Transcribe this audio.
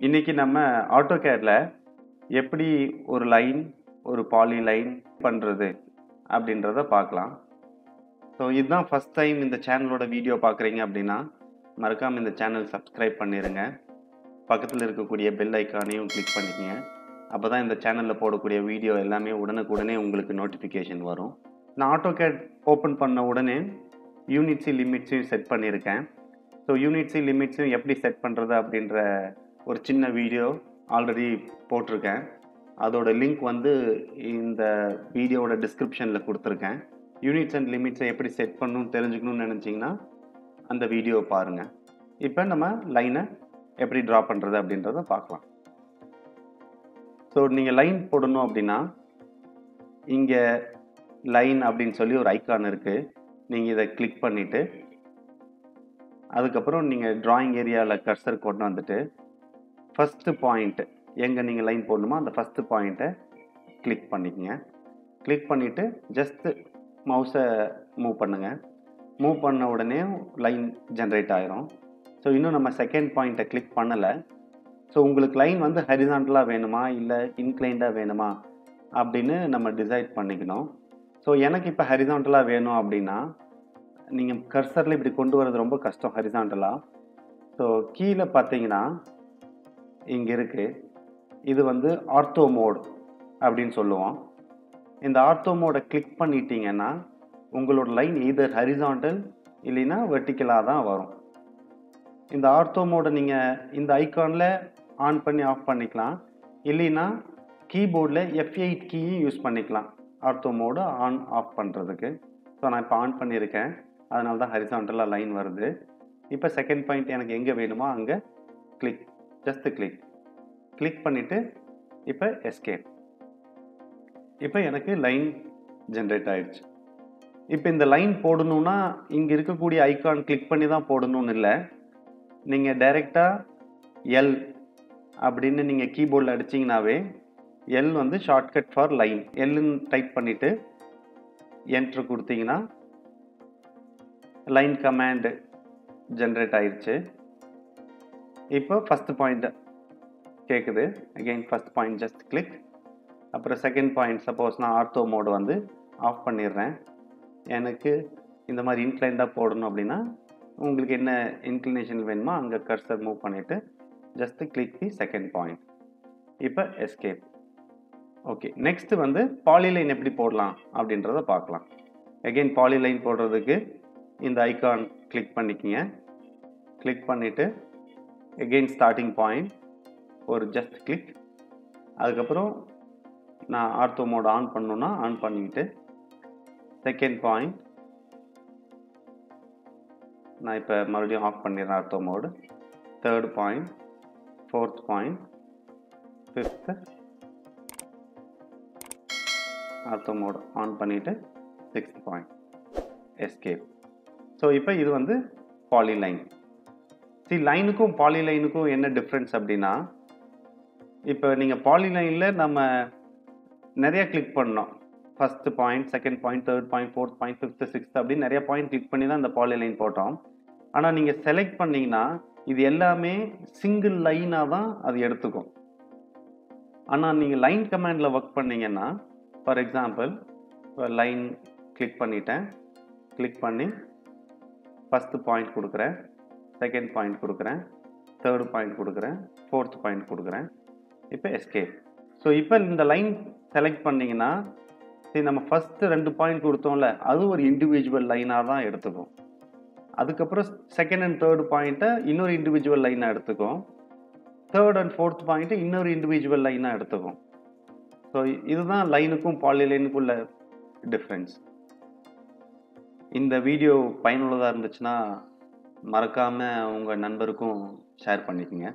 இன்னைக்கு நம்ம AutoCADல எப்படி ஒரு லைன், ஒரு பாலிலைன் பண்றது அப்படின்றத பார்க்கலாம். ஸோ இதுதான் ஃபர்ஸ்ட் டைம் இந்த சேனலோட வீடியோ பார்க்குறீங்க அப்படின்னா மறக்காம இந்த சேனல் சப்ஸ்கிரைப் பண்ணிடுங்க. பக்கத்தில் இருக்கக்கூடிய பெல் ஐக்கானையும் கிளிக் பண்ணிக்கங்க. அப்போ தான் இந்த சேனலில் போடக்கூடிய வீடியோ எல்லாமே உடனுக்குடனே உங்களுக்கு நோட்டிஃபிகேஷன் வரும். நான் AutoCAD ஓப்பன் பண்ண உடனே யூனிட்ஸி லிமிட்ஸையும் செட் பண்ணியிருக்கேன். ஸோ யூனிட்ஸி லிமிட்ஸையும் எப்படி செட் பண்ணுறது அப்படின்ற ஒரு சின்ன வீடியோ ஆல்ரெடி போட்டிருக்கேன். அதோட லிங்க் வந்து இந்த வீடியோவோட டிஸ்கிரிப்ஷனில் கொடுத்துருக்கேன். யூனிட்ஸ் அண்ட் லிமிட்ஸை எப்படி செட் பண்ணணும்னு தெரிஞ்சுக்கணும்னு நினச்சிங்கன்னா அந்த வீடியோ பாருங்கள். இப்போ நம்ம லைனை எப்படி ட்ரா பண்ணுறது அப்படின்றத பார்க்கலாம். ஸோ நீங்கள் லைன் போடணும் அப்படின்னா இங்கே லைன் அப்படின்னு சொல்லி ஒரு ஐக்கான் இருக்குது. நீங்கள் இதை கிளிக் பண்ணிவிட்டு அதுக்கப்புறம் நீங்கள் டிராயிங் ஏரியாவில் கர்சர் கொண்டு வந்துட்டு ஃபஸ்ட்டு பாயிண்ட் எங்கே நீங்கள் லைன் போடணுமோ அந்த ஃபஸ்ட்டு பாயிண்ட்டை கிளிக் பண்ணிக்கங்க. கிளிக் பண்ணிவிட்டு ஜஸ்ட்டு மவுஸை மூவ் பண்ணுங்கள். மூவ் பண்ண உடனே லைன் ஜென்ரேட் ஆயிரும். ஸோ இன்னும் நம்ம செகண்ட் பாயிண்ட்டை கிளிக் பண்ணலை. ஸோ உங்களுக்கு லைன் வந்து ஹரிசாண்டலாக வேணுமா இல்லை இன்க்ளைண்டாக வேணுமா அப்படின்னு நம்ம டிசைட் பண்ணிக்கணும். ஸோ எனக்கு இப்போ ஹரிசாண்டலாக வேணும் அப்படின்னா நீங்கள் கர்சரில் இப்படி கொண்டு வரது ரொம்ப கஷ்டம் ஹரிசாண்டலாக. ஸோ கீழே பார்த்தீங்கன்னா இங்கே இருக்குது, இது வந்து ஆர்த்தோ மோட் அப்படின்னு சொல்லுவோம். இந்த ஆர்த்தோ மோடை கிளிக் பண்ணிட்டீங்கன்னா உங்களோட லைன் either ஹரிசாண்டல் இல்லைன்னா வெர்டிக்கலாக தான் வரும். இந்த ஆர்த்தோ மோடை நீங்கள் இந்த ஐக்கானில் ஆன் பண்ணி ஆஃப் பண்ணிக்கலாம். இல்லைன்னா கீபோர்டில் F8 கீயும் யூஸ் பண்ணிக்கலாம் ஆர்த்தோ மோடு ஆன் ஆஃப் பண்ணுறதுக்கு. ஸோ நான் இப்போ ஆன் பண்ணியிருக்கேன், அதனால தான் ஹரிசாண்டலாக லைன் வருது. இப்போ செகண்ட் பாயிண்ட் எனக்கு எங்கே வேணுமோ அங்கே ஜஸ்ட் கிளிக் பண்ணிவிட்டு இப்போ எஸ்கேப். இப்போ எனக்கு லைன் ஜென்ரேட் ஆயிடுச்சு. இப்போ இந்த லைன் போடணுன்னா இங்கே இருக்கக்கூடிய ஐக்கான் கிளிக் பண்ணி தான் போடணும்னு இல்லை. நீங்கள் டைரெக்டாக எல் அப்படின்னு நீங்கள் கீபோர்டில் அடிச்சிங்கனாவே எல் வந்து ஷார்ட்கட் ஃபார் லைன். எல்லுன்னு டைப் பண்ணிவிட்டு என்ட்ரு கொடுத்தீங்கன்னா லைன் கமாண்டு ஜென்ரேட் ஆயிடுச்சு. இப்போ ஃபஸ்ட்டு பாயிண்ட் கேட்குது. Again first point just click. அப்புறம் செகண்ட் பாயிண்ட் சப்போஸ் நான் ஆர்த்தோ மோடு வந்து ஆஃப் பண்ணிடுறேன். எனக்கு இந்த மாதிரி இன்க்ளைண்டாக போடணும் அப்படின்னா உங்களுக்கு என்ன இன்க்ளினேஷன் வேணுமோ அங்கே கர்சர் மூவ் பண்ணிவிட்டு just click the second point. இப்போ எஸ்கேப். ஓகே, நெக்ஸ்ட்டு வந்து பாலிலைன் எப்படி போடலாம் அப்படின்றத பார்க்கலாம். அகெயின் பாலிலைன் போடுறதுக்கு இந்த ஐக்கான் கிளிக் பண்ணிக்கிங்க. கிளிக் பண்ணிவிட்டு அகெயின் ஸ்டார்டிங் பாயிண்ட் ஒரு ஜஸ்ட் கிளிக். அதுக்கப்புறம் நான் ஆர்த்தோ மோட் ஆன் பண்ணணுன்னா ஆன் பண்ணிவிட்டு செகண்ட் பாயிண்ட் நான் இப்போ மறுபடியும் ஆஃப் பண்ணிடுறேன் ortho mode. Third point, fourth point, fifth ortho mode on பண்ணிவிட்டு சிக்ஸ்த் பாயிண்ட் எஸ்கேப். ஸோ இப்போ இது வந்து பாலிலைன். லைனுக்கும் பாலிலைனுக்கும் என்ன டிஃப்ரென்ஸ் அப்படின்னா, இப்போ நீங்கள் பாலிலைனில் நம்ம நிறைய கிளிக் பண்ணோம். First point, second point, third point, fourth point, fifth, sixth அப்படின்னு நிறைய பாயிண்ட் கிளிக் பண்ணி தான் இந்த பாலிலைன் போட்டோம். ஆனால் நீங்கள் செலக்ட் பண்ணிங்கன்னா இது எல்லாமே சிங்கிள் லைனாக தான் அது எடுத்துக்கும். ஆனால் நீங்கள் லைன் கமாண்டில் ஒர்க் பண்ணிங்கன்னா, ஃபார் எக்ஸாம்பிள் லைன் கிளிக் பண்ணிட்டேன். கிளிக் பண்ணி ஃபஸ்ட்டு பாயிண்ட் கொடுக்குறேன், செகண்ட் பாயிண்ட் கொடுக்குறேன், தேர்டு பாயிண்ட் கொடுக்குறேன், ஃபோர்த் பாயிண்ட் கொடுக்குறேன். இப்போ எஸ்கேப். ஸோ இப்போ இந்த லைன் செலக்ட் பண்ணிங்கன்னா நம்ம ஃபஸ்ட்டு 2 பாயிண்ட் கொடுத்தோம்ல அது ஒரு இண்டிவிஜுவல் லைனாக தான் எடுத்துக்கும். அதுக்கப்புறம் செகண்ட் அண்ட் தேர்டு பாயிண்ட்டை இன்னொரு இண்டிவிஜுவல் லைனாக எடுத்துக்கும். தேர்ட் அண்ட் ஃபோர்த் பாயிண்ட்டு இன்னொரு இண்டிவிஜுவல் லைனாக எடுத்துக்கும். ஸோ இதுதான் லைனுக்கும் பாலிலைனுக்கும் உள்ள டிஃப்ரென்ஸ். இந்த வீடியோ பயனுள்ளதாக இருந்துச்சுன்னா மறக்காமல் உங்கள் நண்பருக்கும் ஷேர் பண்ணிக்கோங்க.